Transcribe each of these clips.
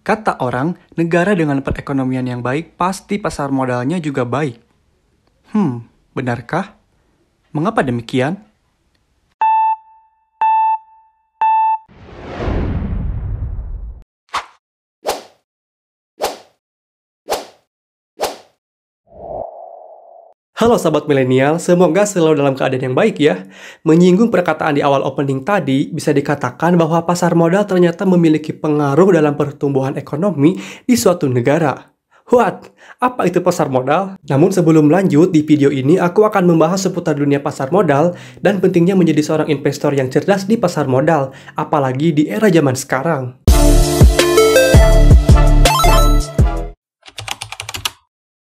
Kata orang, negara dengan perekonomian yang baik pasti pasar modalnya juga baik. Benarkah? Mengapa demikian? Halo sahabat milenial, semoga selalu dalam keadaan yang baik ya. Menyinggung perkataan di awal opening tadi, bisa dikatakan bahwa pasar modal ternyata memiliki pengaruh dalam pertumbuhan ekonomi di suatu negara. What? Apa itu pasar modal? Namun sebelum lanjut, di video ini aku akan membahas seputar dunia pasar modal dan pentingnya menjadi seorang investor yang cerdas di pasar modal, apalagi di era zaman sekarang.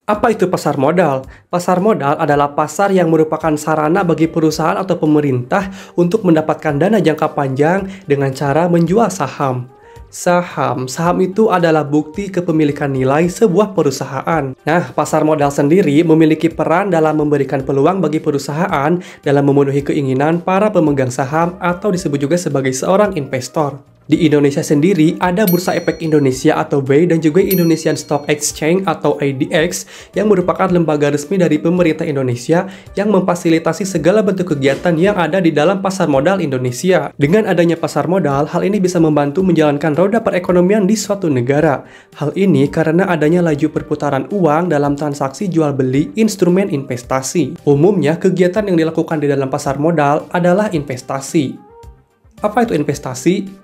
Apa itu pasar modal? Pasar modal adalah pasar yang merupakan sarana bagi perusahaan atau pemerintah untuk mendapatkan dana jangka panjang dengan cara menjual saham. Saham itu adalah bukti kepemilikan nilai sebuah perusahaan. Nah, pasar modal sendiri memiliki peran dalam memberikan peluang bagi perusahaan dalam memenuhi keinginan para pemegang saham atau disebut juga sebagai seorang investor. Di Indonesia sendiri, ada Bursa Efek Indonesia atau BEI dan juga Indonesian Stock Exchange atau IDX yang merupakan lembaga resmi dari pemerintah Indonesia yang memfasilitasi segala bentuk kegiatan yang ada di dalam pasar modal Indonesia. Dengan adanya pasar modal, hal ini bisa membantu menjalankan roda perekonomian di suatu negara. Hal ini karena adanya laju perputaran uang dalam transaksi jual beli instrumen investasi. Umumnya, kegiatan yang dilakukan di dalam pasar modal adalah investasi. Apa itu investasi?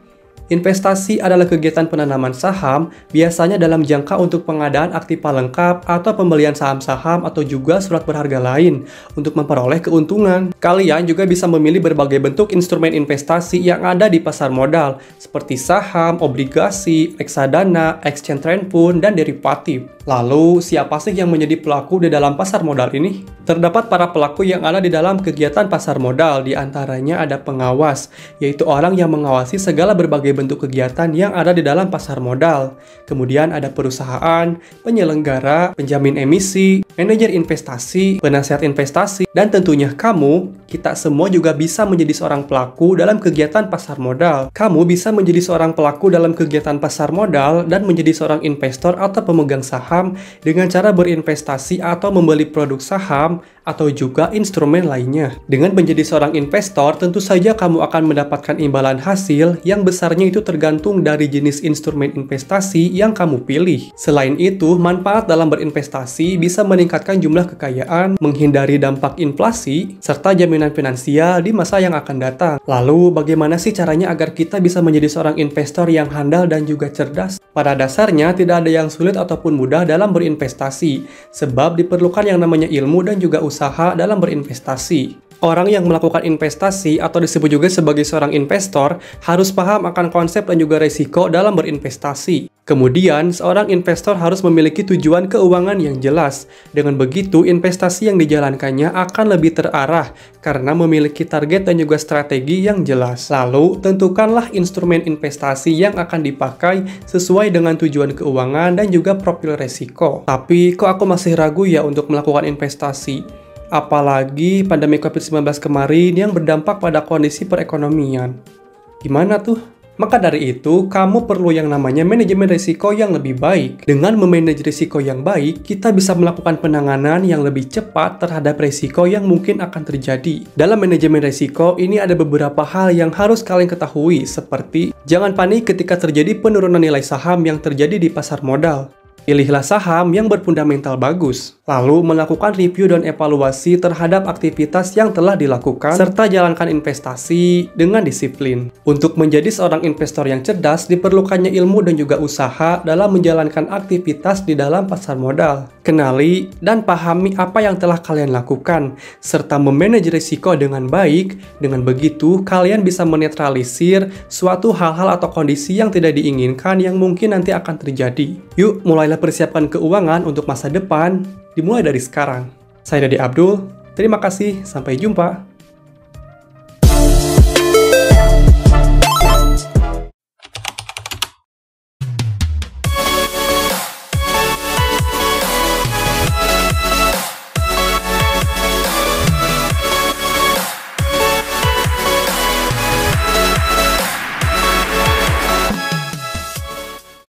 Investasi adalah kegiatan penanaman saham, biasanya dalam jangka untuk pengadaan aktiva lengkap atau pembelian saham-saham atau juga surat berharga lain untuk memperoleh keuntungan. Kalian juga bisa memilih berbagai bentuk instrumen investasi yang ada di pasar modal, seperti saham, obligasi, reksadana, exchange trade fund, dan derivatif. Lalu, siapa sih yang menjadi pelaku di dalam pasar modal ini? Terdapat para pelaku yang ada di dalam kegiatan pasar modal, di antaranya ada pengawas, yaitu orang yang mengawasi segala berbagai bentuk kegiatan yang ada di dalam pasar modal. Kemudian ada perusahaan, penyelenggara, penjamin emisi, manajer investasi, penasihat investasi, dan tentunya kamu, kita semua juga bisa menjadi seorang pelaku dalam kegiatan pasar modal. Kamu bisa menjadi seorang pelaku dalam kegiatan pasar modal dan menjadi seorang investor atau pemegang saham dengan cara berinvestasi atau membeli produk saham atau juga instrumen lainnya. Dengan menjadi seorang investor, tentu saja kamu akan mendapatkan imbalan hasil yang besarnya itu tergantung dari jenis instrumen investasi yang kamu pilih. Selain itu, manfaat dalam berinvestasi bisa meningkatkan jumlah kekayaan, menghindari dampak inflasi, serta jaminan finansial di masa yang akan datang. Lalu, bagaimana sih caranya agar kita bisa menjadi seorang investor yang handal dan juga cerdas? Pada dasarnya, tidak ada yang sulit ataupun mudah dalam berinvestasi, sebab diperlukan yang namanya ilmu dan juga usaha dalam berinvestasi. Orang yang melakukan investasi atau disebut juga sebagai seorang investor harus paham akan konsep dan juga resiko dalam berinvestasi. Kemudian, seorang investor harus memiliki tujuan keuangan yang jelas. Dengan begitu, investasi yang dijalankannya akan lebih terarah karena memiliki target dan juga strategi yang jelas. Lalu, tentukanlah instrumen investasi yang akan dipakai sesuai dengan tujuan keuangan dan juga profil resiko. Tapi, kok aku masih ragu ya untuk melakukan investasi? Apalagi pandemi COVID-19 kemarin yang berdampak pada kondisi perekonomian. Gimana tuh? Maka dari itu, kamu perlu yang namanya manajemen risiko yang lebih baik. Dengan memanage risiko yang baik, kita bisa melakukan penanganan yang lebih cepat terhadap risiko yang mungkin akan terjadi. Dalam manajemen risiko, ini ada beberapa hal yang harus kalian ketahui, seperti jangan panik ketika terjadi penurunan nilai saham yang terjadi di pasar modal. Pilihlah saham yang berfundamental bagus, lalu melakukan review dan evaluasi terhadap aktivitas yang telah dilakukan, serta jalankan investasi dengan disiplin. Untuk menjadi seorang investor yang cerdas, diperlukannya ilmu dan juga usaha dalam menjalankan aktivitas di dalam pasar modal. Kenali dan pahami apa yang telah kalian lakukan, serta memanage risiko dengan baik. Dengan begitu, kalian bisa menetralisir suatu hal-hal atau kondisi yang tidak diinginkan yang mungkin nanti akan terjadi. Yuk, mulailah persiapkan keuangan untuk masa depan, dimulai dari sekarang. Saya Dede Abdul, terima kasih, sampai jumpa.